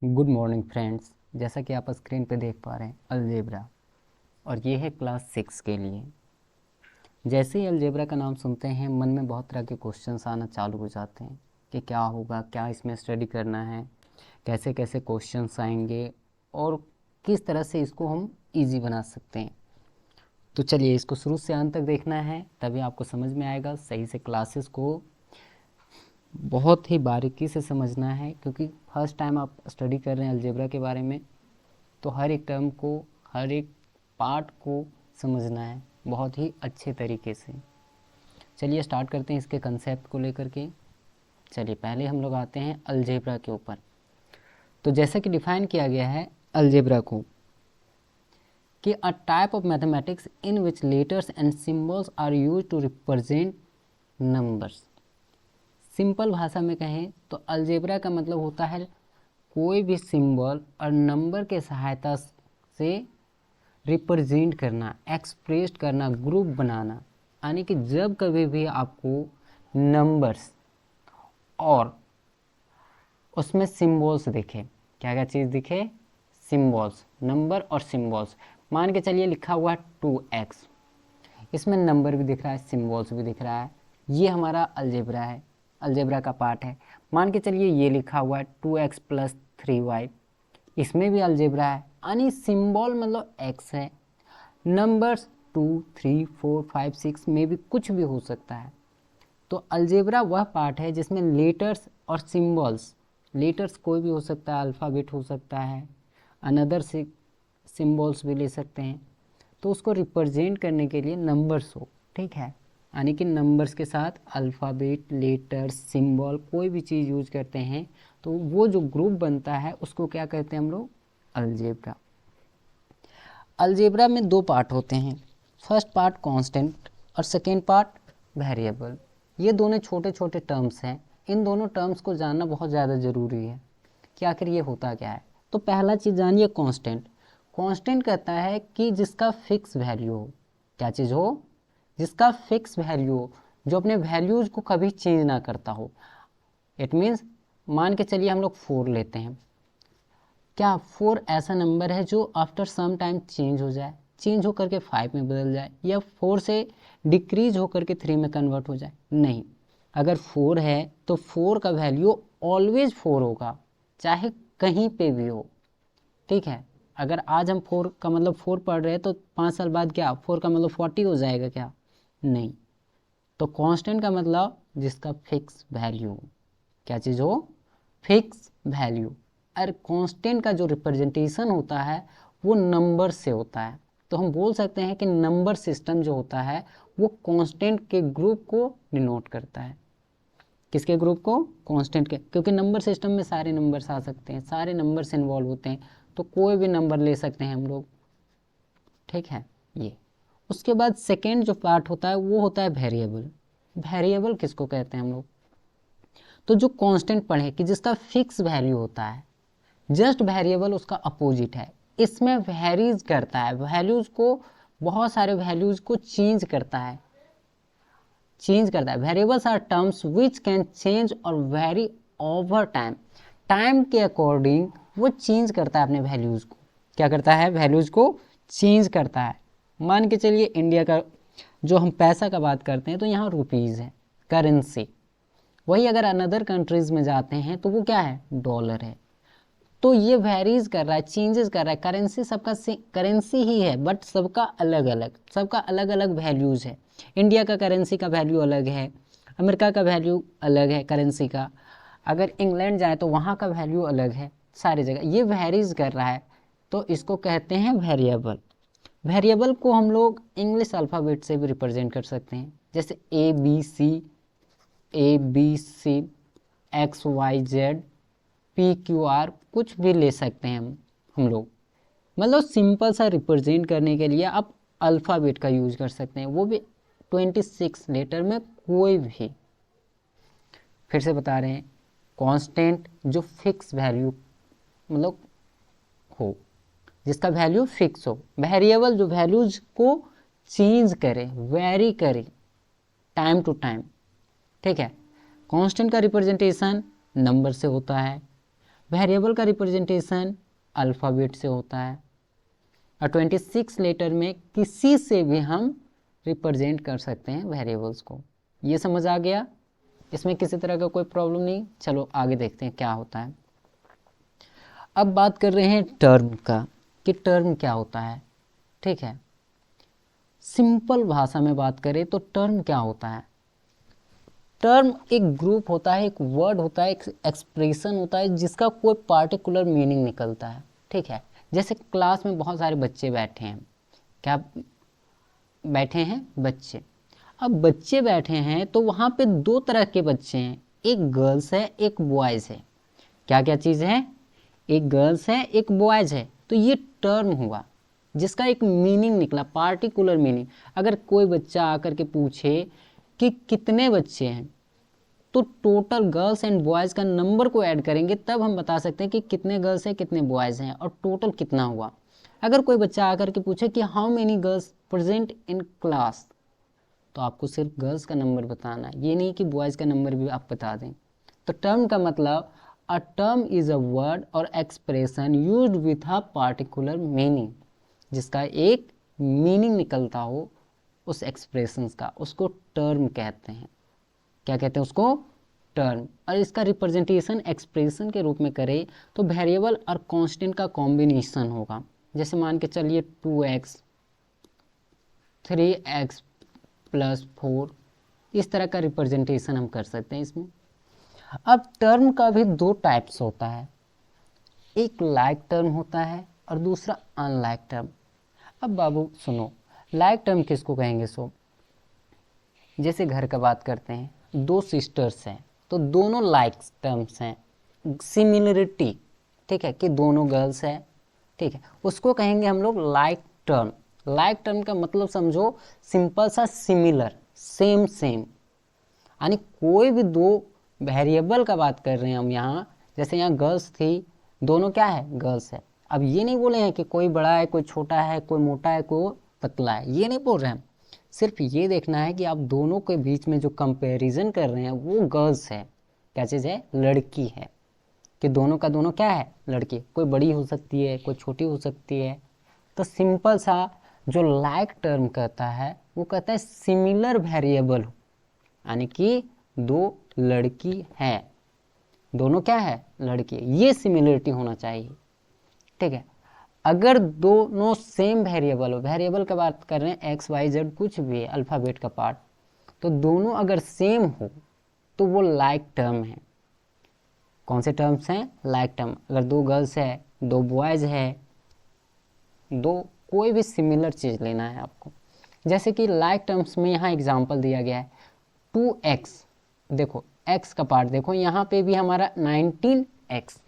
Good morning friends. जैसा कि आप स्क्रीन पे देख पा रहे हैं अलजेब्रा, और ये है क्लास 6 के लिए। जैसे ही अलजेब्रा का नाम सुनते हैं मन में बहुत तरह के क्वेश्चंस आना चालू हो जाते हैं कि क्या होगा, क्या इसमें स्टडी करना है, कैसे कैसे क्वेश्चंस आएंगे और किस तरह से इसको हम इजी बना सकते हैं। तो चलिए इसको शुरू से अंत तक देखना है, तभी आपको समझ में आएगा। सही से क्लासेस को बहुत ही बारीकी से समझना है, क्योंकि फर्स्ट टाइम आप स्टडी कर रहे हैं अलजेब्रा के बारे में, तो हर एक टर्म को, हर एक पार्ट को समझना है बहुत ही अच्छे तरीके से। चलिए स्टार्ट करते हैं इसके कंसेप्ट को लेकर के। चलिए पहले हम लोग आते हैं अलजेब्रा के ऊपर। तो जैसे कि डिफाइन किया गया है अलजेब्रा को कि a type of mathematics in which letters and symbols are use to represent numbers. Simple भाषा में कहें तो अलजेब्रा का मतलब होता है कोई भी सिंबल और नंबर के सहायता से रिप्रेजेंट करना, एक्सप्रेस करना, ग्रुप बनाना। यानी कि जब कभी भी आपको नंबर्स और उसमें सिम्बॉल्स दिखे, क्या क्या चीज़ दिखे, सिम्बॉल्स, नंबर और सिम्बॉल्स। मान के चलिए लिखा हुआ है 2x, इसमें नंबर भी दिख रहा है, सिम्बॉल्स भी दिख रहा है, ये हमारा अलजेब्रा है, अलजेब्रा का पार्ट है। मान के चलिए ये लिखा हुआ है 2x + 3y, इसमें भी अलजेब्रा है, यानी सिम्बॉल मतलब x है, नंबर्स 2, 3, 4, 5, 6 में भी कुछ भी हो सकता है। तो अलजेब्रा वह पार्ट है जिसमें लेटर्स और सिंबल्स, लेटर्स कोई भी हो सकता है, अल्फ़ाबेट हो सकता है, अनदर से सिंबल्स भी ले सकते हैं, तो उसको रिप्रेजेंट करने के लिए नंबर्स हो, ठीक है। यानी कि नंबर्स के साथ अल्फ़ाबेट, लेटर्स, सिंबल कोई भी चीज़ यूज करते हैं तो वो जो ग्रुप बनता है उसको क्या कहते हैं हम लोग, अलजेब्रा। अलजेब्रा में दो पार्ट होते हैं, फर्स्ट पार्ट कांस्टेंट और सेकेंड पार्ट वेरिएबल। ये दोनों छोटे छोटे टर्म्स हैं, इन दोनों टर्म्स को जानना बहुत ज़्यादा ज़रूरी है कि आखिर ये होता क्या है। तो पहला चीज़ जानिए कांस्टेंट। कांस्टेंट कहता है कि जिसका फिक्स वैल्यू हो, क्या चीज़ हो, जिसका फिक्स वैल्यू हो, जो अपने वैल्यूज़ को कभी चेंज ना करता हो। इट मीन्स मान के चलिए हम लोग 4 लेते हैं, क्या 4 ऐसा नंबर है जो आफ्टर सम टाइम चेंज हो जाए, चेंज होकर के 5 में बदल जाए, या 4 से डिक्रीज होकर के 3 में कन्वर्ट हो जाए? नहीं। अगर 4 है तो 4 का वैल्यू ऑलवेज 4 होगा, चाहे कहीं पे भी हो, ठीक है। अगर आज हम 4 का मतलब 4 पढ़ रहे हैं तो 5 साल बाद क्या 4 का मतलब 40 हो जाएगा क्या? नहीं। तो कांस्टेंट का मतलब जिसका फिक्स वैल्यू हो, क्या चीज़ हो, फिक्स वैल्यू। और कांस्टेंट का जो रिप्रेजेंटेशन होता है वो नंबर से होता है। तो हम बोल सकते हैं कि नंबर सिस्टम जो होता है वो कांस्टेंट के ग्रुप को डिनोट करता है। किसके ग्रुप को? कांस्टेंट के, क्योंकि नंबर सिस्टम में सारे नंबर्स आ सकते हैं, सारे नंबर्स इन्वॉल्व होते हैं, तो कोई भी नंबर ले सकते हैं हम लोग, ठीक है। ये उसके बाद सेकेंड जो पार्ट होता है वो होता है वेरिएबल। वेरिएबल किसको कहते हैं हम लोग? तो जो कांस्टेंट पढ़े कि जिसका फिक्स वैल्यू होता है, जस्ट वेरिएबल उसका अपोजिट है, इसमें वेरीज करता है, वैल्यूज को, बहुत सारे वैल्यूज को चेंज करता है, चेंज करता है। Variables are terms which can change और वेरी ओवर टाइम, टाइम के अकॉर्डिंग वो चेंज करता है अपने वैल्यूज को। क्या करता है? वैल्यूज को चेंज करता है। मान के चलिए इंडिया का जो हम पैसा का बात करते हैं तो यहाँ रुपीज़ है, करेंसी। वही अगर अनदर कंट्रीज में जाते हैं तो वो क्या है? डॉलर है। तो ये वेरीज कर रहा है, चेंजेस कर रहा है। करेंसी सबका करेंसी ही है, बट सबका अलग अलग, सबका अलग अलग वैल्यूज है। इंडिया का करेंसी का वैल्यू अलग है, अमेरिका का वैल्यू अलग है करेंसी का, अगर इंग्लैंड जाए तो वहाँ का वैल्यू अलग है, सारी जगह ये वेरीज कर रहा है, तो इसको कहते हैं वेरिएबल। वेरिएबल को हम लोग इंग्लिश अल्फ़ाबेट से भी रिप्रेजेंट कर सकते हैं, जैसे A B C, X Y Z, PQR, कुछ भी ले सकते हैं हम लोग। मतलब सिंपल सा रिप्रेजेंट करने के लिए आप अल्फ़ाबेट का यूज कर सकते हैं, वो भी 26 लेटर में कोई भी। फिर से बता रहे हैं, कांस्टेंट जो फिक्स वैल्यू मतलब हो, जिसका वैल्यू फिक्स हो। वेरिएबल जो वैल्यूज को चेंज करे, वेरी करे टाइम टू टाइम, ठीक है। कांस्टेंट का रिप्रेजेंटेशन नंबर से होता है, वेरिएबल का रिप्रेजेंटेशन अल्फ़ाबेट से होता है और 26 लेटर में किसी से भी हम रिप्रेजेंट कर सकते हैं वेरिएबल्स को। ये समझ आ गया? इसमें किसी तरह का कोई प्रॉब्लम नहीं। चलो आगे देखते हैं क्या होता है। अब बात कर रहे हैं टर्म का कि टर्म क्या होता है। ठीक है, सिंपल भाषा में बात करें तो टर्म क्या होता है। टर्म एक ग्रुप होता है, एक वर्ड होता है, एक एक्सप्रेशन होता है जिसका कोई पार्टिकुलर मीनिंग निकलता है। ठीक है, जैसे क्लास में बहुत सारे बच्चे बैठे हैं, क्या बैठे हैं? बच्चे। अब बच्चे बैठे हैं तो वहाँ पे दो तरह के बच्चे हैं, एक गर्ल्स है एक बॉयज़ है। क्या क्या चीज़ है? एक गर्ल्स है एक बॉयज़ है। तो ये टर्म हुआ जिसका एक मीनिंग निकला, पार्टिकुलर मीनिंग। अगर कोई बच्चा आकर के पूछे कि कितने बच्चे हैं, तो टोटल गर्ल्स एंड बॉयज़ का नंबर को ऐड करेंगे तब हम बता सकते हैं कि कितने गर्ल्स हैं कितने बॉयज़ हैं और टोटल कितना हुआ। अगर कोई बच्चा आकर के पूछे कि how many girls present in class, तो आपको सिर्फ गर्ल्स का नंबर बताना है, ये नहीं कि बॉयज़ का नंबर भी आप बता दें। तो टर्म का मतलब a term is a word or expression used with a particular meaning, जिसका एक मीनिंग निकलता हो उस एक्सप्रेशंस का, उसको टर्म कहते हैं। क्या कहते हैं उसको? टर्म। और इसका रिप्रेजेंटेशन एक्सप्रेशन के रूप में करें तो वेरिएबल और कांस्टेंट का कॉम्बिनेशन होगा। जैसे मान के चलिए 2x 3x +4, इस तरह का रिप्रेजेंटेशन हम कर सकते हैं इसमें। अब टर्म का भी दो टाइप्स होता है, एक लाइक टर्म होता है और दूसरा अनलाइक टर्म। अब बाबू सुनो, लाइक टर्म किसको कहेंगे? सो जैसे घर का बात करते हैं, दो सिस्टर्स हैं तो दोनों लाइक टर्म्स हैं, सिमिलरिटी। ठीक है, कि दोनों गर्ल्स है। ठीक है, उसको कहेंगे हम लोग लाइक टर्म। लाइक टर्म का मतलब समझो सिंपल सा सिमिलर, सेम सेम। यानी कोई भी दो वेरिएबल का बात कर रहे हैं हम यहाँ, जैसे यहाँ गर्ल्स थी, दोनों क्या है? गर्ल्स है। अब ये नहीं बोले हैं कि कोई बड़ा है कोई छोटा है, कोई मोटा है कोई पतला है, ये नहीं बोल रहे हैं। सिर्फ ये देखना है कि आप दोनों के बीच में जो कंपैरिजन कर रहे हैं वो गर्ल्स है। क्या चीज़ है? लड़की है। कि दोनों का दोनों क्या है? लड़की। कोई बड़ी हो सकती है कोई छोटी हो सकती है। तो सिंपल सा जो लाइक टर्म कहता है वो कहता है सिमिलर वेरिएबल, यानी कि दो लड़की है, दोनों क्या है? लड़की। ये सिमिलरिटी होना चाहिए। ठीक है, अगर दोनों सेम वेरिएबल हो, वेरिएबल का बात कर रहे हैं एक्स वाई जेड कुछ भी है अल्फ़ाबेट का पार्ट, तो दोनों अगर सेम हो तो वो लाइक टर्म है। कौन से टर्म्स हैं? Like term. अगर दो गर्ल्स है दो बॉयज़ है, दो कोई भी सिमिलर चीज़ लेना है आपको। जैसे कि लाइक टर्म्स में यहाँ एग्जांपल दिया गया है 2x। देखो x का पार्ट देखो, यहाँ पे भी हमारा 19x।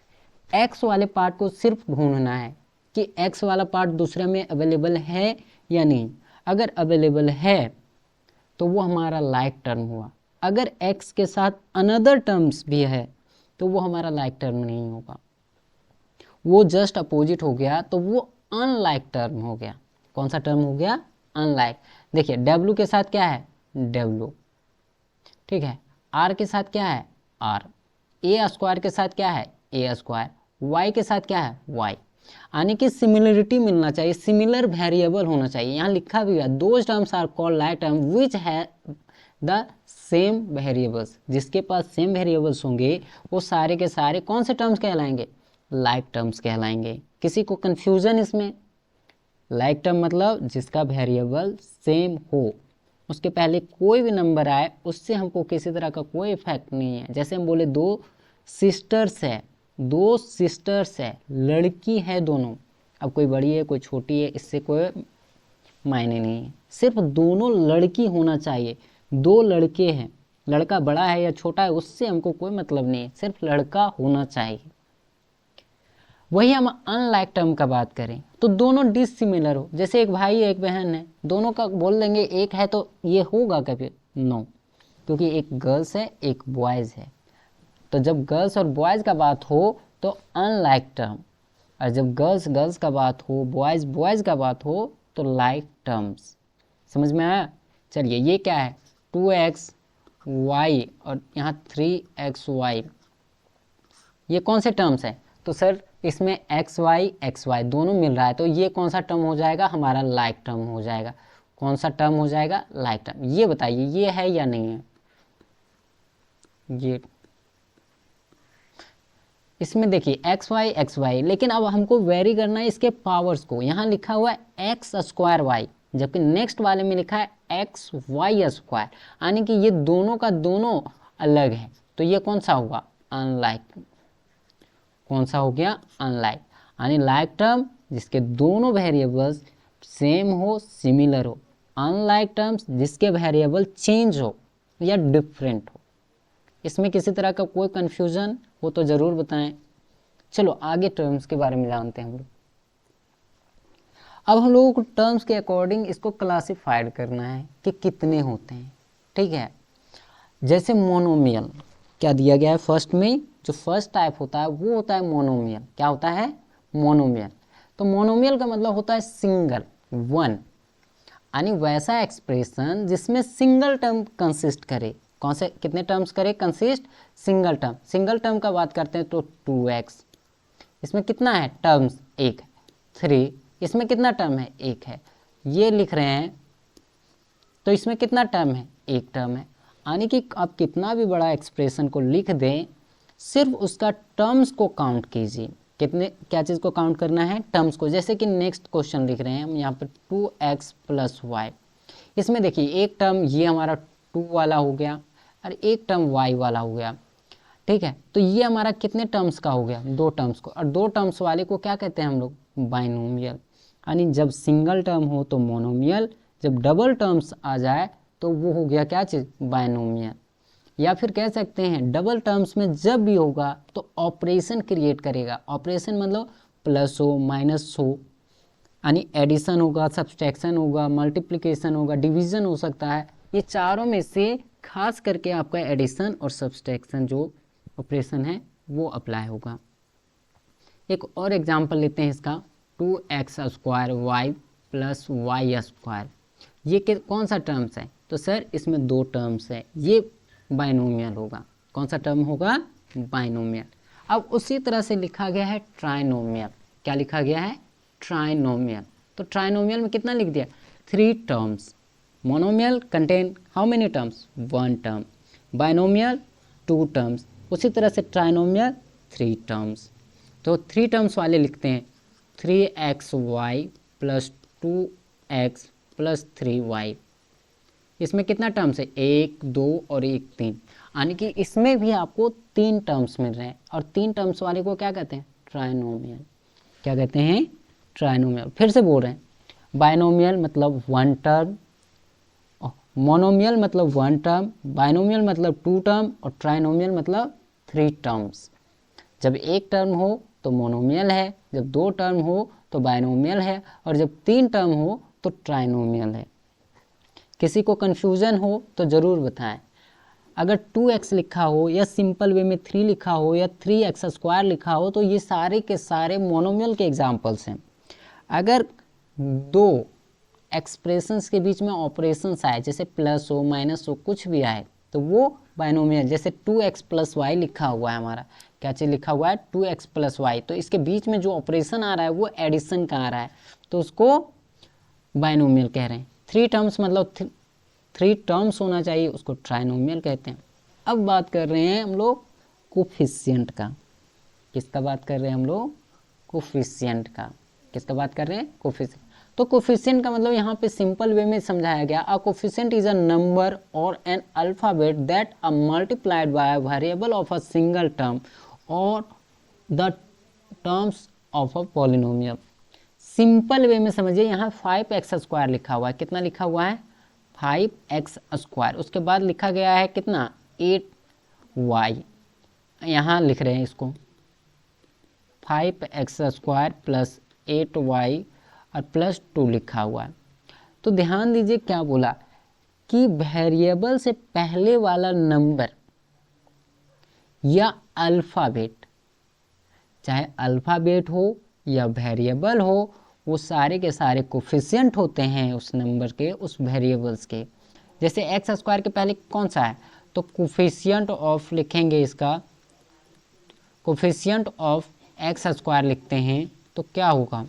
x वाले पार्ट को सिर्फ ढूंढना है कि x वाला पार्ट दूसरे में अवेलेबल है या नहीं। अगर अवेलेबल है तो वो हमारा लाइक टर्म हुआ। अगर x के साथ अनदर टर्म्स भी है तो वो हमारा लाइक टर्म नहीं होगा, वो जस्ट अपोजिट हो गया, तो वो अनलाइक टर्म हो गया। कौन सा टर्म हो गया? अनलाइक। देखिए w के साथ क्या है? w। ठीक है, r के साथ क्या है? r। a स्क्वायर के साथ क्या है? a square. y के साथ क्या है? y। यानी कि सिमिलरिटी मिलना चाहिए, सिमिलर वेरिएबल होना चाहिए। यहाँ लिखा भी है those terms are called like term which है द सेम वेरिएबल्स। जिसके पास सेम वेरिएबल्स होंगे वो सारे के सारे कौन से टर्म्स कहलाएंगे? लाइक टर्म्स कहलाएंगे। किसी को कन्फ्यूजन इसमें? लाइक टर्म मतलब जिसका वेरिएबल सेम हो, उसके पहले कोई भी नंबर आए उससे हमको किसी तरह का कोई इफेक्ट नहीं है। जैसे हम बोले दो सिस्टर्स है, दो सिस्टर्स है, लड़की है दोनों। अब कोई बड़ी है कोई छोटी है, इससे कोई मायने नहीं है, सिर्फ दोनों लड़की होना चाहिए। दो लड़के हैं, लड़का बड़ा है या छोटा है उससे हमको कोई मतलब नहीं है, सिर्फ लड़का होना चाहिए। वही हम अनलाइक टर्म का बात करें तो दोनों डिसिमिलर हो, जैसे एक भाई एक बहन है, दोनों का बोल देंगे एक है तो ये होगा कभी? नो, क्योंकि एक गर्ल्स है एक बॉयज़ है। तो जब गर्ल्स और बॉयज़ का बात हो तो अनलाइक टर्म, और जब गर्ल्स गर्ल्स का बात हो बॉयज़ बॉयज़ का बात हो तो लाइक टर्म्स। समझ में आया? चलिए ये क्या है? 2xy और यहाँ 3xy, ये कौन से टर्म्स है? तो सर इसमें एक्स वाई दोनों मिल रहा है, तो ये कौन सा टर्म हो जाएगा, हमारा लाइक टर्म हो जाएगा। कौन सा टर्म हो जाएगा, लाइक टर्म। ये बताइए ये है या नहीं है, ये इसमें देखिए एक्स वाई, लेकिन अब हमको वेरी करना है इसके पावर्स को। यहाँ लिखा हुआ है एक्स स्क्वायर वाई, जबकि नेक्स्ट वाले में लिखा है एक्स वाई स्क्वायर, यानी कि ये दोनों का दोनों अलग है, तो ये कौन सा होगा, अनलाइक। कौन सा हो गया, अनलाइक, यानी लाइक टर्म जिसके दोनों वेरिएबल्स सेम हो, सिमिलर हो। अनलाइक टर्म्स जिसके वेरिएबल चेंज हो या डिफरेंट हो। इसमें किसी तरह का कोई कंफ्यूजन हो तो ज़रूर बताएं। चलो आगे टर्म्स के बारे में जानते हैं हम लोग। अब हम लोगों को टर्म्स के अकॉर्डिंग इसको क्लासिफाइड करना है कि कितने होते हैं, ठीक है। जैसे मोनोमियल क्या दिया गया है, फर्स्ट में जो फर्स्ट टाइप होता है वो होता है मोनोमियल। क्या होता है, मोनोमियल। तो मोनोमियल का मतलब होता है सिंगल, वन, यानी वैसा एक्सप्रेशन जिसमें सिंगल टर्म कंसिस्ट करे। कौन से कितने टर्म्स करे, consist, single term. Single term का बात करते हैं तो 2x, इसमें कितना है टर्म्स, एक। 3, इसमें कितना टर्म है, एक है। ये लिख रहे हैं तो इसमें कितना टर्म है, एक टर्म है। यानी कि आप कितना भी बड़ा एक्सप्रेशन को लिख दें, सिर्फ उसका टर्म्स को काउंट कीजिए। कितने, क्या चीज़ को काउंट करना है, टर्म्स को। जैसे कि नेक्स्ट क्वेश्चन लिख रहे हैं हम यहाँ पर 2x + y। इसमें देखिए एक टर्म ये हमारा 2 वाला हो गया और एक टर्म y वाला हो गया, ठीक है। तो ये हमारा कितने टर्म्स का हो गया, 2 टर्म्स को। और 2 टर्म्स वाले को क्या कहते हैं हम लोग, बाइनोमियल। यानी जब सिंगल टर्म हो तो मोनोमियल, जब डबल टर्म्स आ जाए तो वो हो गया क्या चीज़, बाइनोमियल। या फिर कह सकते हैं डबल टर्म्स में जब भी होगा तो ऑपरेशन क्रिएट करेगा। ऑपरेशन मतलब प्लस हो, माइनस हो, यानी एडिशन होगा, सब्सट्रैक्शन होगा, मल्टीप्लिकेशन होगा, डिवीजन हो सकता है। ये चारों में से खास करके आपका एडिशन और सब्सट्रैक्शन जो ऑपरेशन है वो अप्लाई होगा। एक और एग्जांपल लेते हैं इसका, 2x² y + y²। ये कौन सा टर्म्स है, तो सर इसमें 2 टर्म्स है, ये बाइनोमियल होगा। कौन सा टर्म होगा, बाइनोमियल। अब उसी तरह से लिखा गया है ट्राइनोमियल। क्या लिखा गया है, ट्राइनोमियल। तो ट्राइनोमियल में कितना लिख दिया, 3 terms. Monomial contain how many terms, 1 term. Binomial 2 terms. उसी तरह से ट्राइनोमियल 3 टर्म्स। तो 3 टर्म्स वाले लिखते हैं 3xy + 2x + 3y। इसमें कितना टर्म्स है, 1, 2 और 1, 3। यानी कि इसमें भी आपको 3 टर्म्स मिल रहे हैं। और 3 टर्म्स वाले को क्या कहते हैं, ट्राइनोमियल। क्या कहते हैं, ट्राइनोमियल। फिर से बोल रहे हैं, बाइनोमियल मतलब 1 टर्म, मोनोमियल मतलब 1 टर्म, बाइनोमियल मतलब 2 टर्म और ट्राइनोमियल मतलब 3 टर्म्स। जब एक टर्म हो तो मोनोमियल है, जब 2 टर्म हो तो बाइनोमियल है, और जब 3 टर्म हो तो ट्राइनोमियल है। किसी को कन्फ्यूज़न हो तो ज़रूर बताएं। अगर 2x लिखा हो या सिंपल वे में 3 लिखा हो या 3x² लिखा हो तो ये सारे के सारे मोनोमियल के एग्जाम्पल्स हैं। अगर 2 एक्सप्रेशंस के बीच में ऑपरेशंस आए, जैसे प्लस हो, माइनस हो, कुछ भी आए, तो वो बाइनोमियल। जैसे 2x + y लिखा हुआ है हमारा, क्या चीज़ लिखा हुआ है, 2x + y, तो इसके बीच में जो ऑपरेशन आ रहा है वो एडिशन का आ रहा है, तो उसको बाइनोमियल कह रहे हैं। 3 टर्म्स मतलब 3 टर्म्स होना चाहिए, उसको ट्राइनोमियल कहते हैं। अब बात कर रहे हैं हम लोग कोफिशिएंट का। किसका बात कर रहे हैं हम लोग, कोफिशिएंट का। किसका बात कर रहे हैं, कोफिशिएंट। तो कोफिशिएंट का मतलब यहाँ पे सिंपल वे में समझाया गया, a coefficient is a number or an alphabet that are multiplied by a variable of a single term और the terms of a polynomial. Simple way में समझिए, यहाँ 5x² लिखा हुआ है। कितना लिखा हुआ है, 5x²। उसके बाद लिखा गया है कितना, 8y। यहाँ लिख रहे हैं इसको 5x² + 8y और +2 लिखा हुआ है। तो ध्यान दीजिए क्या बोला कि वेरिएबल से पहले वाला नंबर या अल्फ़ाबेट, चाहे अल्फ़ाबेट हो या वेरिएबल हो, वो सारे के सारे कोफिशिएंट होते हैं उस नंबर के, उस वेरिएबल्स के। जैसे x² के पहले कौन सा है, तो कोफिशिएंट ऑफ लिखेंगे इसका, कोफिशिएंट ऑफ एक्स स्क्वायर लिखते हैं तो क्या होगा,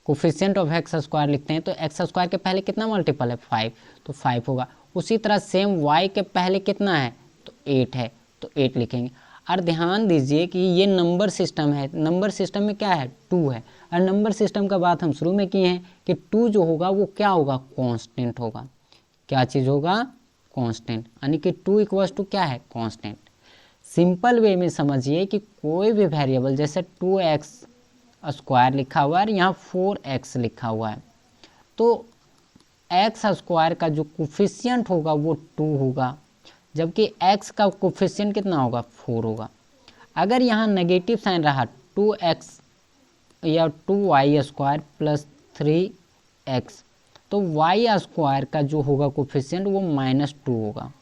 कोफिशिएंट ऑफ एक्स स्क्वायर लिखते हैं तो एक्स स्क्वायर के पहले कितना मल्टीपल है 5, तो 5 होगा। उसी तरह सेम वाई के पहले कितना है तो 8 है, तो 8 लिखेंगे। और ध्यान दीजिए कि ये नंबर सिस्टम है, नंबर सिस्टम में क्या है 2 है, और नंबर सिस्टम का बात हम शुरू में किए हैं कि 2 जो होगा वो क्या होगा कांस्टेंट होगा। क्या चीज़ होगा कांस्टेंट, यानी कि 2 इक्वल्स टू क्या है कांस्टेंट। सिंपल वे में समझिए कि कोई भी वेरिएबल जैसे 2x स्क्वायर लिखा हुआ है और यहाँ 4x लिखा हुआ है, तो एक्स स्क्वायर का जो कोफिशिएंट होगा वो 2 होगा, जबकि x का कोफिशिएंट कितना होगा 4 होगा। अगर यहाँ नेगेटिव साइन रहा 2x या 2y स्क्वायर प्लस 3x, तो y स्क्वायर का जो होगा कोफिशिएंट वो -2 होगा,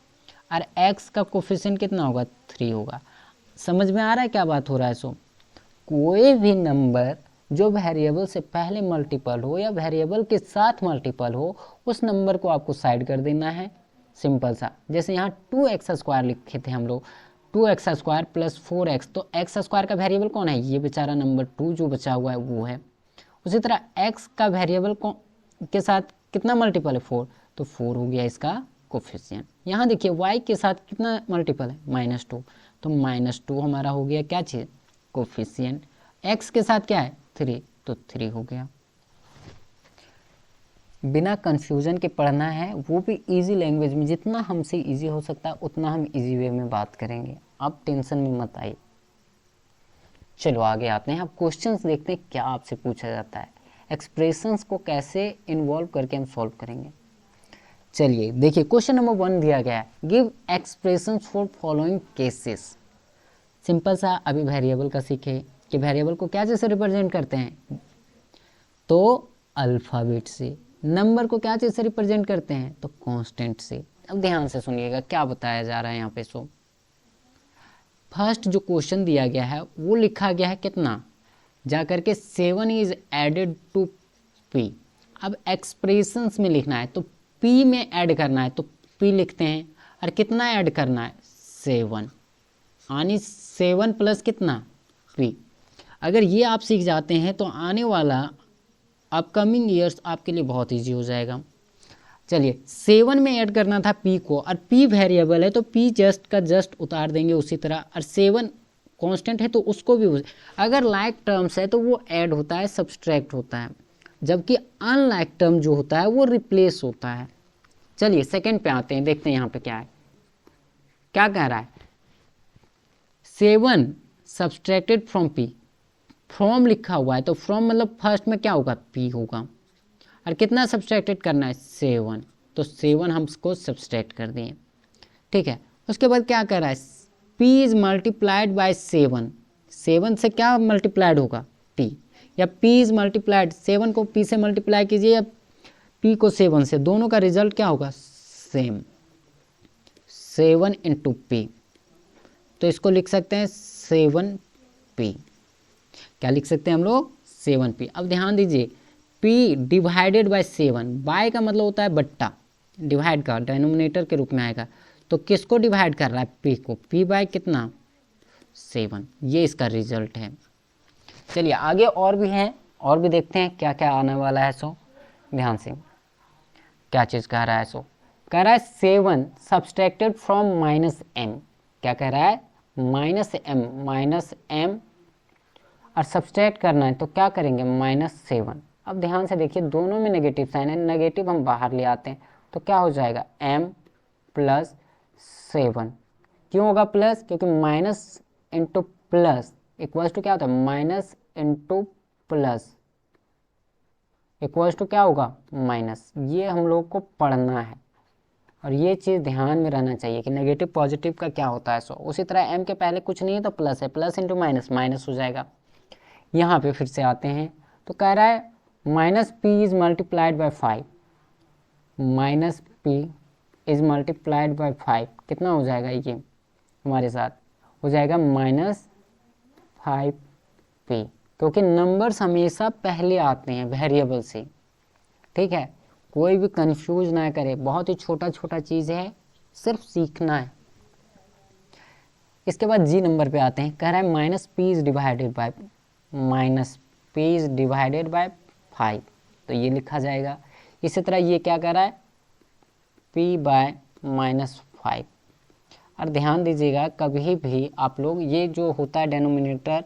और x का कोफिशिएंट कितना होगा 3 होगा। समझ में आ रहा है क्या बात हो रहा है। सो कोई भी नंबर जो वेरिएबल से पहले मल्टीपल हो या वेरिएबल के साथ मल्टीपल हो, उस नंबर को आपको साइड कर देना है, सिंपल सा। जैसे यहाँ 2x स्क्वायर लिखे थे हम लोग, 2x स्क्वायर प्लस 4x, तो x स्क्वायर का वेरिएबल कौन है, ये बेचारा नंबर 2 जो बचा हुआ है वो है। उसी तरह x का वेरिएबल के साथ कितना मल्टीपल है 4, तो 4 हो गया इसका कोफिशिएंट। यहाँ देखिए y के साथ कितना मल्टीपल है -2, तो -2 हमारा हो गया क्या चीज़ कोफिशिएंट। x के साथ क्या है 3, तो 3 हो गया। बिना कंफ्यूजन के पढ़ना है, वो भी इजी लैंग्वेज में, जितना हमसे इजी हो सकता है उतना हम इजी वे में बात करेंगे, आप टेंशन में मत आइए। चलो आगे आते हैं, अब क्वेश्चंस देखते हैं क्या आपसे पूछा जाता है, एक्सप्रेशंस को कैसे इन्वॉल्व करके हम सॉल्व करेंगे। चलिए देखिए क्वेश्चन नंबर 1 दिया गया है, give expressions for following cases. Simple सा, अभी वेरिएबल का सीखे कि वेरिएबल को क्या जैसे रिप्रेजेंट करते हैं, तो अल्फ़ाबेट से। नंबर को क्या चीज़ से रिप्रेजेंट करते हैं, तो कांस्टेंट से। अब ध्यान से सुनिएगा क्या बताया जा रहा है यहाँ पे। सो फर्स्ट जो क्वेश्चन दिया गया है वो लिखा गया है कितना, जा करके 7 इज एडेड टू p। अब एक्सप्रेशंस में लिखना है तो p में ऐड करना है, तो p लिखते हैं, और कितना ऐड करना है 7, यानी 7 प्लस कितना p। अगर ये आप सीख जाते हैं तो आने वाला अपकमिंग ईयर्स आपके लिए बहुत इजी हो जाएगा। चलिए 7 में ऐड करना था p को, और p वेरिएबल है तो p जस्ट का जस्ट उतार देंगे उसी तरह, और 7 कांस्टेंट है तो उसको भी, अगर लाइक टर्म्स है तो वो ऐड होता है सब्सट्रैक्ट होता है, जबकि अनलाइक टर्म जो होता है वो रिप्लेस होता है। चलिए सेकंड पे आते हैं, देखते हैं यहाँ पे क्या है, क्या कह रहा है 7 सब्सट्रैक्टेड फ्रॉम p। फ्रॉम लिखा हुआ है तो फ्रॉम मतलब फर्स्ट में क्या होगा p होगा, और कितना सब्सट्रैक्टेड करना है 7, तो 7 हम इसको सब्सट्रैक्ट कर दिए, ठीक है। उसके बाद क्या कर रहा है p इज मल्टीप्लाइड बाय 7, 7 से क्या मल्टीप्लाइड होगा p, या p इज मल्टीप्लाइड, 7 को p से मल्टीप्लाई कीजिए या p को 7 से, दोनों का रिजल्ट क्या होगा सेम, 7 इंटू p, तो इसको लिख सकते हैं 7p। क्या लिख सकते हैं हम लोग 7p। अब ध्यान दीजिए p डिवाइडेड बाय 7, बाय का मतलब होता है बट्टा, डिवाइड का डिनोमिनेटर के रूप में आएगा, तो किसको डिवाइड कर रहा है p को, p बाय कितना 7, ये इसका रिजल्ट है। चलिए आगे और भी हैं, और भी देखते हैं क्या क्या आने वाला है। सो ध्यान से क्या चीज़ कह रहा है, सो कह रहा है 7 सब्सट्रैक्टेड फ्रॉम -m। क्या कह रहा है -m और सब्सट्रैक्ट करना है तो क्या करेंगे -7। अब ध्यान से देखिए दोनों में नेगेटिव साइन है, नेगेटिव हम बाहर ले आते हैं तो क्या हो जाएगा m प्लस 7। क्यों होगा प्लस, क्योंकि minus into plus equals to क्या होता है minus into plus equals to क्या होगा माइनस। ये हम लोग को पढ़ना है और ये चीज़ ध्यान में रहना चाहिए कि नेगेटिव पॉजिटिव का क्या होता है। सो उसी तरह m के पहले कुछ नहीं है तो प्लस है, प्लस इंटू माइनस माइनस हो जाएगा। यहाँ पे फिर से आते हैं तो कह रहा है -p is multiplied by 5, -p is multiplied by 5 कितना हो जाएगा, ये हमारे साथ हो जाएगा -5p, क्योंकि नंबर्स हमेशा पहले आते हैं वेरिएबल से, ठीक है। कोई भी कंफ्यूज ना करे, बहुत ही छोटा छोटा चीज़ है, सिर्फ सीखना है। इसके बाद जी नंबर पे आते हैं, कह रहा है minus P is divided by five, तो ये लिखा जाएगा। इसी तरह ये क्या कर रहा है, p बाय -5। और ध्यान दीजिएगा कभी भी आप लोग ये जो होता है डेनोमिनेटर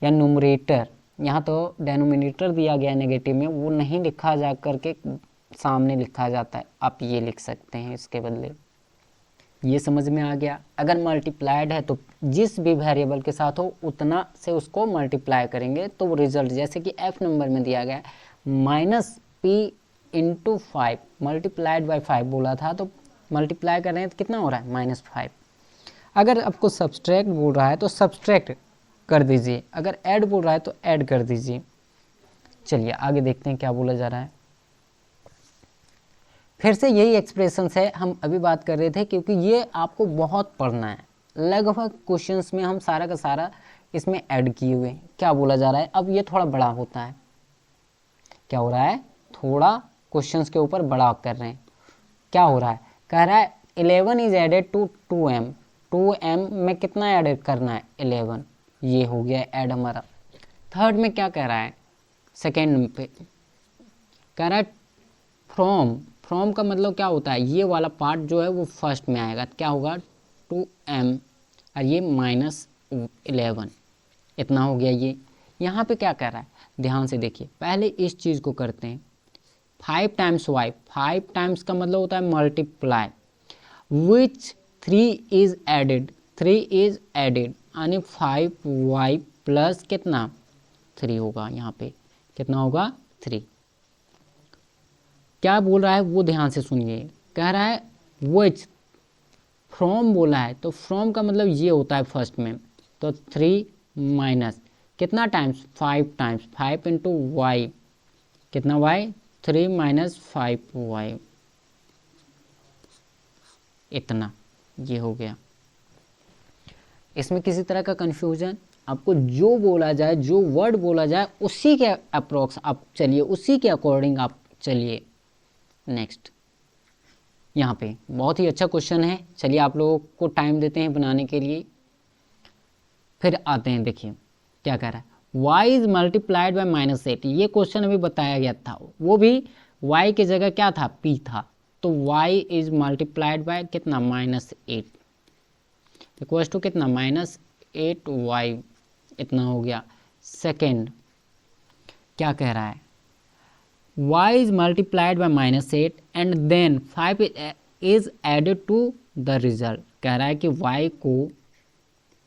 या न्यूमरेटर, यहाँ तो डेनोमिनेटर दिया गया नेगेटिव में, वो नहीं लिखा जा करके सामने लिखा जाता है, आप ये लिख सकते हैं इसके बदले। ये समझ में आ गया। अगर मल्टीप्लाइड है तो जिस भी वेरिएबल के साथ हो उतना से उसको मल्टीप्लाई करेंगे तो वो रिजल्ट, जैसे कि एफ नंबर में दिया गया minus P into 5 multiplied by 5 बोला था, तो मल्टीप्लाई कर रहे हैं तो कितना हो रहा है -5। अगर आपको सब्सट्रैक्ट बोल रहा है तो सब्सट्रैक्ट कर दीजिए, अगर ऐड बोल रहा है तो ऐड कर दीजिए। चलिए आगे देखते हैं क्या बोला जा रहा है। फिर से यही एक्सप्रेशन है हम अभी बात कर रहे थे, क्योंकि ये आपको बहुत पढ़ना है, लगभग क्वेश्चंस में हम सारा का सारा इसमें ऐड किए हुए हैं। क्या बोला जा रहा है, अब ये थोड़ा बड़ा होता है, क्या हो रहा है, थोड़ा क्वेश्चंस के ऊपर बड़ा कर रहे हैं। क्या हो रहा है, कह रहा है 11 is added to 2m, 2m में कितना ऐड करना है 11, ये हो गया ऐड हमारा। थर्ड में क्या कह रहा है, सेकेंड पे कह रहा है फ्रॉम का मतलब क्या होता है, ये वाला पार्ट जो है वो फर्स्ट में आएगा, क्या होगा 2m और ये -11, इतना हो गया। ये यहाँ पे क्या कर रहा है, ध्यान से देखिए, पहले इस चीज़ को करते हैं 5 टाइम्स y, 5 टाइम्स का मतलब होता है multiply, which 3 is added, 3 is added यानी 5y प्लस कितना 3 होगा, यहाँ पे कितना होगा 3। क्या बोल रहा है वो ध्यान से सुनिए, कह रहा है विच, फ्रॉम बोला है तो फ्रॉम का मतलब ये होता है फर्स्ट में, तो 3 माइनस कितना टाइम्स 5 टाइम्स, 5 इंटू वाई, कितना y 3 माइनस 5y, इतना, ये हो गया। इसमें किसी तरह का कंफ्यूजन, आपको जो बोला जाए, जो वर्ड बोला जाए उसी के अप्रोक्स आप चलिए, उसी के अकॉर्डिंग आप चलिए। नेक्स्ट, यहाँ पे बहुत ही अच्छा क्वेश्चन है, चलिए आप लोगों को टाइम देते हैं बनाने के लिए। फिर आते हैं, देखिए क्या कह रहा है, y इज मल्टीप्लाइड बाय -8, ये क्वेश्चन अभी बताया गया था, वो भी y की जगह क्या था p था, तो y इज मल्टीप्लाइड बाय कितना -8 इक्वल टू कितना -8y, इतना हो गया। सेकेंड क्या कह रहा है, y is multiplied by -8 and then 5 is added to the result, कह रहा है कि y को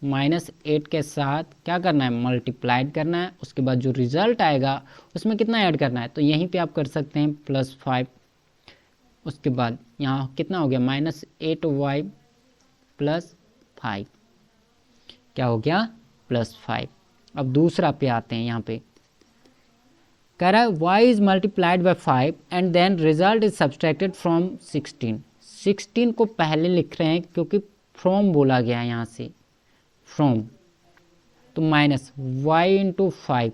-8 के साथ क्या करना है, मल्टीप्लाइड करना है, उसके बाद जो रिजल्ट आएगा उसमें कितना ऐड करना है, तो यहीं पे आप कर सकते हैं +5, उसके बाद यहाँ कितना हो गया -8y + 5, क्या हो गया +5। अब दूसरा पे आते हैं, यहाँ पे कह रहा है y is multiplied by 5 and then result is subtracted from 16, 16 को पहले लिख रहे हैं क्योंकि फ्रॉम बोला गया है यहाँ से, फ्रॉम, तो माइनस y इंटू 5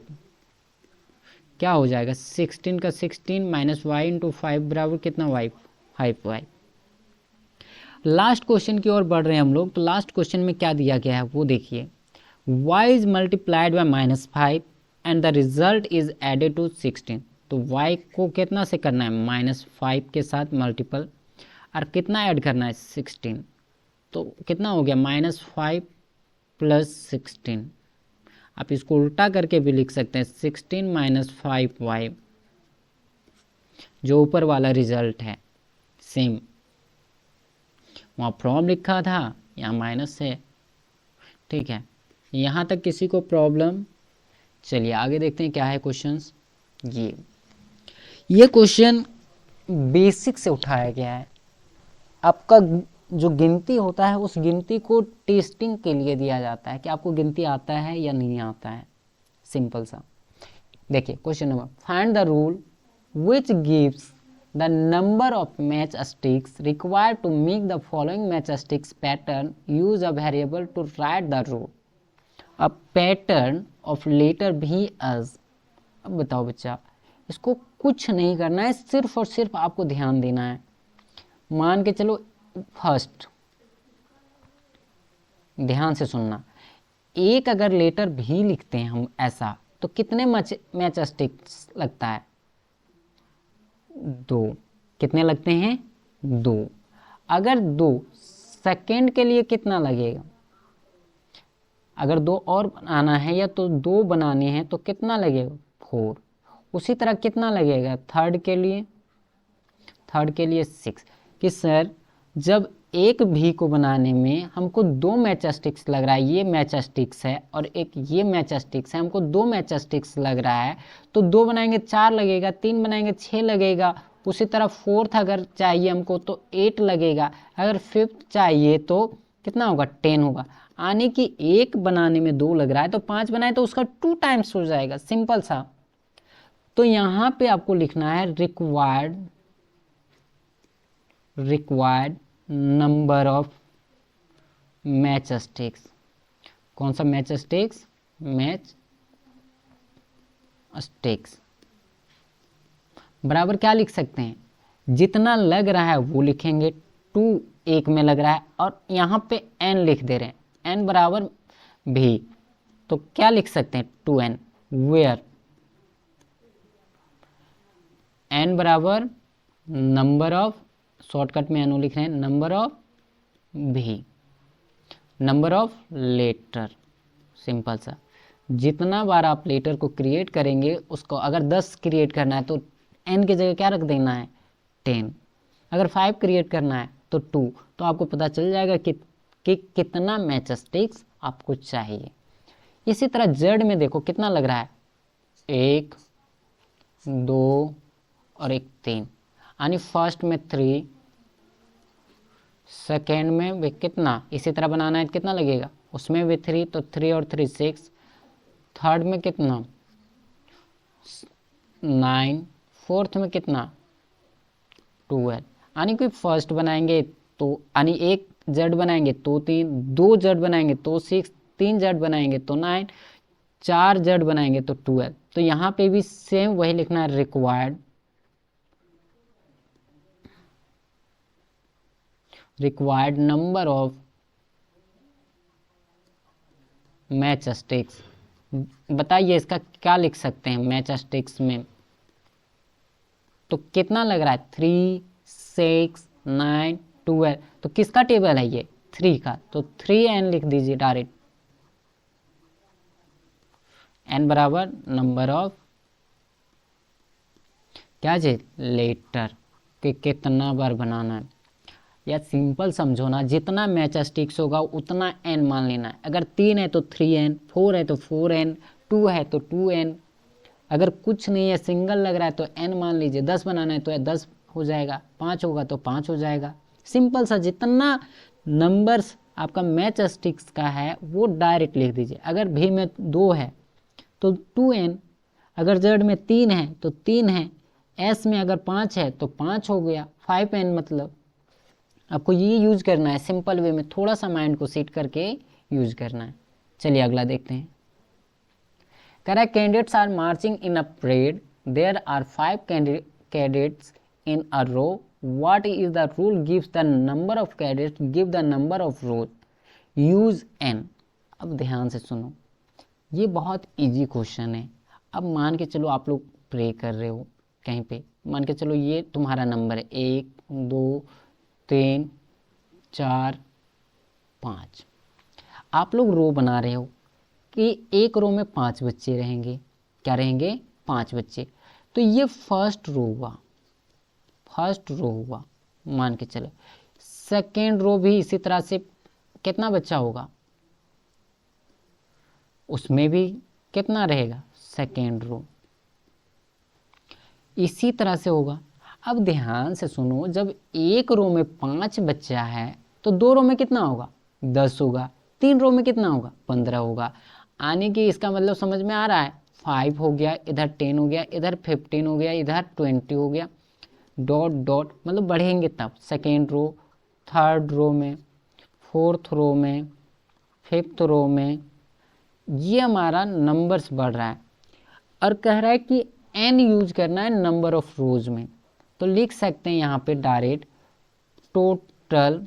क्या हो जाएगा, 16 का 16 माइनस y इंटू 5 बराबर कितना y, 5y। लास्ट क्वेश्चन की ओर बढ़ रहे हैं हम लोग, तो लास्ट क्वेश्चन में क्या दिया गया है वो देखिए, y is multiplied by -5 and the result is added to 16, तो y को कितना से करना है -5 के साथ मल्टीपल, और कितना ऐड करना है 16, तो कितना हो गया -5 + 16, आप इसको उल्टा करके भी लिख सकते हैं 16 - 5y, जो ऊपर वाला रिजल्ट है सेम, वहाँ फ्रॉम लिखा था यहाँ माइनस है, ठीक है। यहाँ तक किसी को प्रॉब्लम, चलिए आगे देखते हैं क्या है क्वेश्चंस। ये क्वेश्चन बेसिक से उठाया गया है, आपका जो गिनती होता है उस गिनती को टेस्टिंग के लिए दिया जाता है कि आपको गिनती आता है या नहीं आता है, सिंपल सा। देखिए question number, find the rule which gives the number of match sticks required to make the following match sticks pattern, use a variable to write the rule, a pattern of letter भी एज। अब बताओ बच्चा, इसको कुछ नहीं करना है, सिर्फ और सिर्फ आपको ध्यान देना है। मान के चलो फर्स्ट, ध्यान से सुनना, एक अगर लेटर भी लिखते हैं हम ऐसा, तो कितने मैच स्टिक्स लगता है? 2। कितने लगते हैं? 2। अगर 2 सेकेंड के लिए कितना लगेगा? अगर 2 और बनाना है या तो 2 बनाने हैं तो कितना लगेगा? 4। उसी तरह कितना लगेगा थर्ड के लिए? थर्ड के लिए 6। कि सर जब एक भी को बनाने में हमको 2 मैच स्टिक्स लग रहा है, ये मैच स्टिक्स है और एक ये मैच स्टिक्स है, हमको 2 मैच स्टिक्स लग रहा है, तो 2 बनाएंगे 4 लगेगा, 3 बनाएंगे 6 लगेगा। उसी तरह फोर्थ अगर चाहिए हमको तो 8 लगेगा, अगर फिफ्थ चाहिए तो कितना होगा? 10 होगा। आने की एक बनाने में 2 लग रहा है तो 5 बनाए तो उसका 2 टाइम्स हो जाएगा, सिंपल सा। तो यहाँ पे आपको लिखना है required number of match sticks. कौन सा मैच स्टिक्स? मैच स्टिक्स बराबर क्या लिख सकते हैं? जितना लग रहा है वो लिखेंगे, 2 एक में लग रहा है और यहाँ पे n लिख दे रहे हैं, n बराबर भी, तो क्या लिख सकते हैं? 2n। वेयर n बराबर नंबर ऑफ, शॉर्टकट में नो लिख रहे हैं, नंबर ऑफ भी, नंबर ऑफ लेटर, सिंपल सा। जितना बार आप लेटर को क्रिएट करेंगे उसको, अगर 10 क्रिएट करना है तो n की जगह क्या रख देना है? 10। अगर 5 क्रिएट करना है तो 2। तो आपको पता चल जाएगा कि कितना मैच स्टिक्स आपको चाहिए। इसी तरह जेड में देखो कितना लग रहा है? 1, 2 और 1 3, यानी फर्स्ट में 3, सेकेंड में भी कितना, इसी तरह बनाना है कितना लगेगा? उसमें भी 3, तो 3 और 3 6, थर्ड में कितना? 9, फोर्थ में कितना? 12। यानी कि फर्स्ट बनाएंगे तो यानी एक जेड बनाएंगे तो 3, 2 जेड बनाएंगे तो 6, 3 जेड बनाएंगे तो 9, 4 जेड बनाएंगे तो 12। तो यहाँ पे भी सेम वही लिखना है, required number of match sticks. बताइए इसका क्या लिख सकते हैं मैच स्टिक्स में? तो कितना लग रहा है? 3, 6, 9, 12। तो किसका टेबल है ये? 3 का, तो 3n लिख दीजिए डायरेक्ट। n बराबर नंबर ऑफ क्या चीज? लेटर, कि कितना बार बनाना है। या सिंपल समझो ना, जितना मैच स्टिक्स होगा उतना n मान लेना है। अगर 3 है तो 3n, 4 है तो 4n, 2 है तो 2n। अगर कुछ नहीं है, सिंगल लग रहा है तो n मान लीजिए। 10 बनाना है तो 10 हो जाएगा, 5 होगा तो 5 हो जाएगा। सिंपल सा, जितना नंबर्स आपका मैच स्टिक्स का है वो डायरेक्ट लिख दीजिए। अगर भी में 2 है तो 2n, अगर जेड में 3 है तो 3 है, एस में अगर 5 है तो 5 हो गया, 5n। मतलब आपको ये यूज करना है सिंपल वे में, थोड़ा सा माइंड को सेट करके यूज करना है। चलिए अगला देखते हैं। Correct, candidates are marching in a parade, there are 5 cadets in a row, what is the rule gives the number of cadets, give the number of rows, use n। अब ध्यान से सुनो, ये बहुत इजी क्वेश्चन है। अब मान के चलो आप लोग प्रे कर रहे हो कहीं पे, मान के चलो ये तुम्हारा नंबर है 1, 2, 3, 4, 5। आप लोग रो बना रहे हो कि एक रो में 5 बच्चे रहेंगे। क्या रहेंगे? 5 बच्चे। तो ये फर्स्ट रो हुआ मान के चलो। सेकेंड रो भी इसी तरह से, कितना बच्चा होगा उसमें भी कितना रहेगा? सेकेंड रो इसी तरह से होगा। अब ध्यान से सुनो, जब एक रो में 5 बच्चा है तो 2 रो में कितना होगा? 10 होगा। 3 रो में कितना होगा? 15 होगा। आने की इसका मतलब समझ में आ रहा है? 5 हो गया, इधर 10 हो गया, इधर 15 हो गया, इधर 20 हो गया, डॉट डॉट, मतलब बढ़ेंगे तब। सेकेंड रो, थर्ड रो में, फोर्थ रो में, फिफ्थ रो में, ये हमारा नंबर्स बढ़ रहा है और कह रहा है कि n यूज करना है नंबर ऑफ रोज में। तो लिख सकते हैं यहाँ पे direct total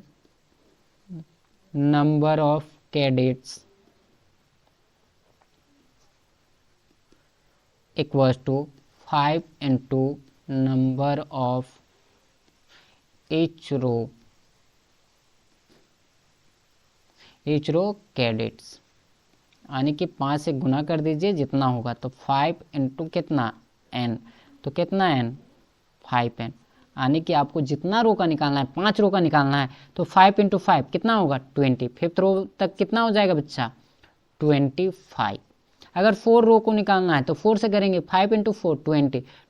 number of cadets equals to 5 into number of each row cadets, यानी कि 5 से गुना कर दीजिए जितना होगा, तो 5 इंटू कितना n, तो कितना n 5n, यानी कि आपको जितना रो का निकालना है 5 रो का निकालना है, तो 5 इंटू 5 कितना होगा 20, फिफ्थ रो तक कितना हो जाएगा बच्चा 25। अगर 4 रो को निकालना है तो 4 से करेंगे, 5 इंटू 4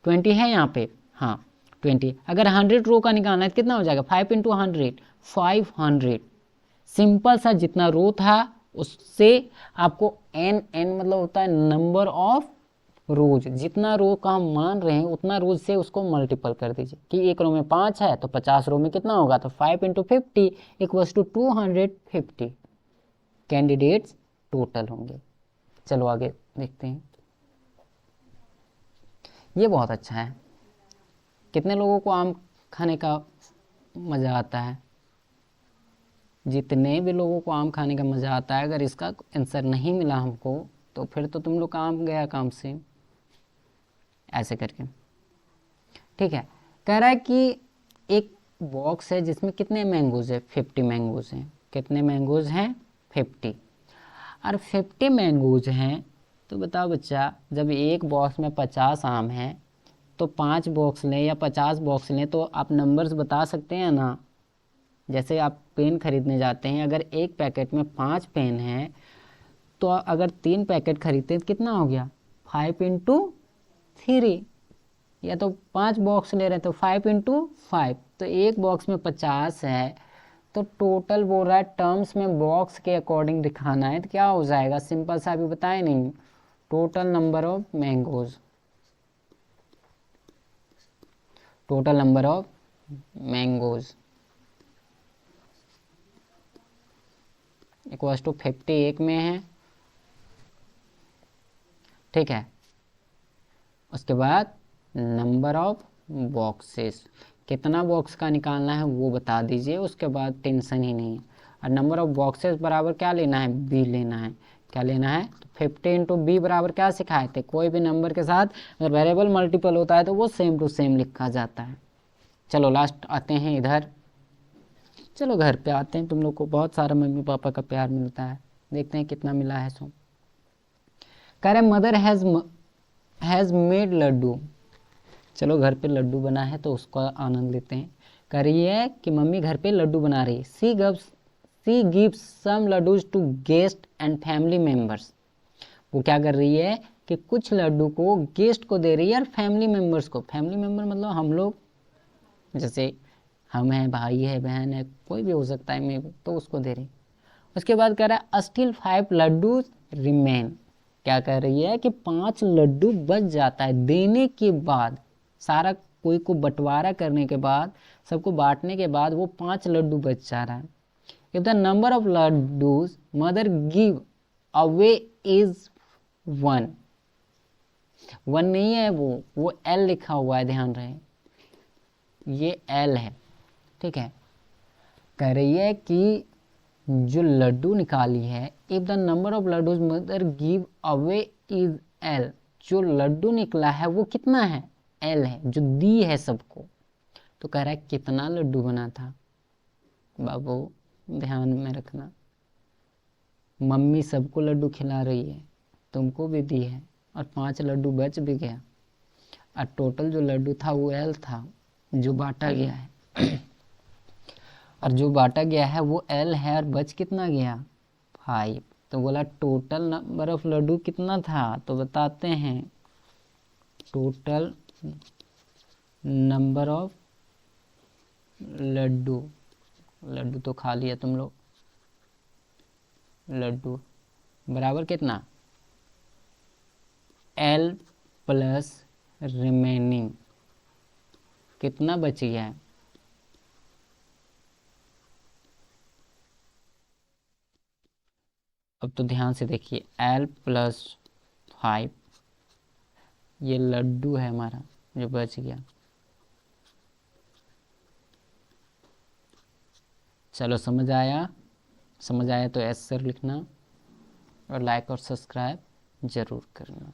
20 है यहाँ पे, हाँ 20। अगर 100 रो का निकालना है तो कितना हो जाएगा 5 इंटू 100 500। सिंपल सा, जितना रो था उससे आपको n मतलब होता है नंबर ऑफ रोज, जितना रो का हम मान रहे हैं उतना रोज से उसको मल्टीपल कर दीजिए, कि एक रो में 5 है तो 50 रो में कितना होगा, तो 5 into 50 equals to 250 candidates total होंगे। चलो आगे देखते हैं। ये बहुत अच्छा है। कितने लोगों को आम खाने का मज़ा आता है? जितने भी लोगों को आम खाने का मज़ा आता है, अगर इसका आंसर नहीं मिला हमको तो फिर तो तुम लोग का आम गया काम से, ऐसे करके। ठीक है, कह रहा है कि एक बॉक्स है जिसमें कितने मैंगोज है, 50 मैंगोज हैं। कितने मैंगोज हैं 50, और 50 मैंगोज हैं, तो बताओ बच्चा, जब एक बॉक्स में 50 आम हैं तो 5 बॉक्स लें या 50 बॉक्स लें, तो आप नंबर्स बता सकते हैं ना। जैसे आप पेन खरीदने जाते हैं, अगर एक पैकेट में 5 पेन हैं तो अगर 3 पैकेट खरीदते हैं तो कितना हो गया 5 इंटू 3, या तो 5 बॉक्स ले रहे हैं तो 5 इंटू 5, तो एक बॉक्स में 50 है, तो टोटल बोल रहा है टर्म्स में बॉक्स के अकॉर्डिंग दिखाना है, तो क्या हो जाएगा, सिंपल सा अभी बताए नहीं, total number of mangoes, total number of mangoes equals to 50 एक में है। ठीक है, उसके बाद नंबर ऑफ बॉक्सेस, कितना बॉक्स का निकालना है वो बता दीजिए, उसके बाद टेंशन ही नहीं है। और नंबर ऑफ बॉक्सेस बराबर क्या लेना है, बी लेना है। क्या लेना है, तो 50 इंटू बी बराबर क्या सिखाए थे, कोई भी नंबर के साथ अगर वेरिएबल मल्टीपल होता है तो वो सेम टू सेम लिखा जाता है। चलो लास्ट आते हैं इधर, चलो घर पे आते हैं। तुम लोग को बहुत सारा मम्मी पापा का प्यार मिलता है, देखते हैं कितना मिला है। सो कह रहे मदर हैज़ मेड लड्डू, चलो घर पे लड्डू बना है तो उसका आनंद लेते हैं। कह रही है कि मम्मी घर पे लड्डू बना रही है। She gives some laddus to guest and family members, वो क्या कर रही है कि कुछ लड्डू को गेस्ट को दे रही है और फैमिली मेम्बर्स को। फैमिली मेम्बर मतलब हम लोग, जैसे हम हैं, भाई है, बहन है, कोई भी हो सकता है मे भी, तो उसको दे रही। उसके बाद कह रहा है स्टिल 5 लड्डू रिमेन, क्या कह रही है कि 5 लड्डू बच जाता है देने के बाद, सारा कोई को बंटवारा करने के बाद, सबको बांटने के बाद वो 5 लड्डू बच जा रहा है। If the number of laddoos mother give away is 1, 1 नहीं है, वो L लिखा हुआ है, ध्यान रहे ये L है। ठीक है, कह रही है कि जो लड्डू निकाली है, if the number of laddoos mother give away is L, जो लड्डू निकला है वो कितना है L है, जो दी है सबको। तो कह रहा है कितना लड्डू बना था बाबू, ध्यान में रखना, मम्मी सबको लड्डू खिला रही है, तुमको भी दी है, और 5 लड्डू बच भी गया, और टोटल जो लड्डू था वो L था, जो बांटा गया है और जो बांटा गया है वो L है, और बच कितना गया 5। तो बोला टोटल नंबर ऑफ लड्डू कितना था, तो बताते हैं total number of laddu, laddu तो खा लिया तुम लोग, लड्डू बराबर कितना L प्लस रिमेनिंग, कितना बच गया है, अब तो ध्यान से देखिए L प्लस 5, ये लड्डू है हमारा जो बच गया। चलो समझ आया, समझ आया तो एस सर लिखना और लाइक और सब्सक्राइब ज़रूर करना।